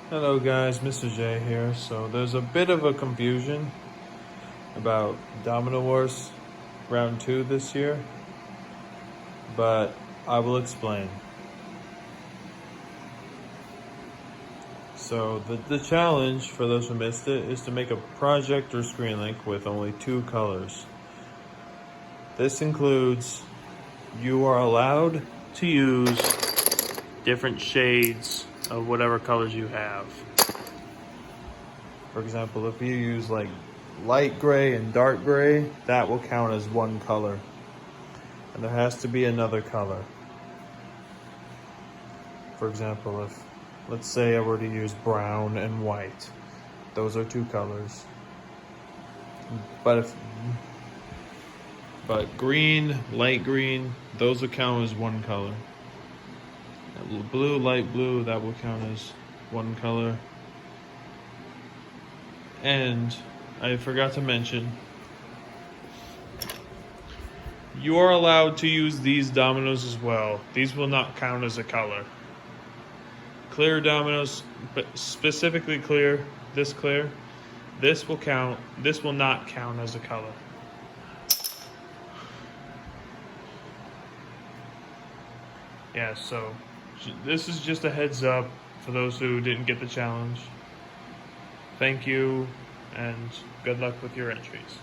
Hello guys, Mr.J here. So there's a bit of a confusion about Domino Wars Round 2 this year, but I will explain. So the challenge, for those who missed it, is to make a project or screen link with only 2 colors. This includes you are allowed to use different shades of whatever colors you have. For example, if you use like light gray and dark gray, that will count as one color. And there has to be another color. For example, if let's say I were to use brown and white, those are 2 colors. But green, light green, those will count as one color. Blue, light blue, that will count as one color. And I forgot to mention, you are allowed to use these dominoes as well. These will not count as a color. Clear dominoes, but specifically clear, this will count, this will not count as a color. Yeah, so this is just a heads up for those who didn't get the challenge. Thank you, and good luck with your entries.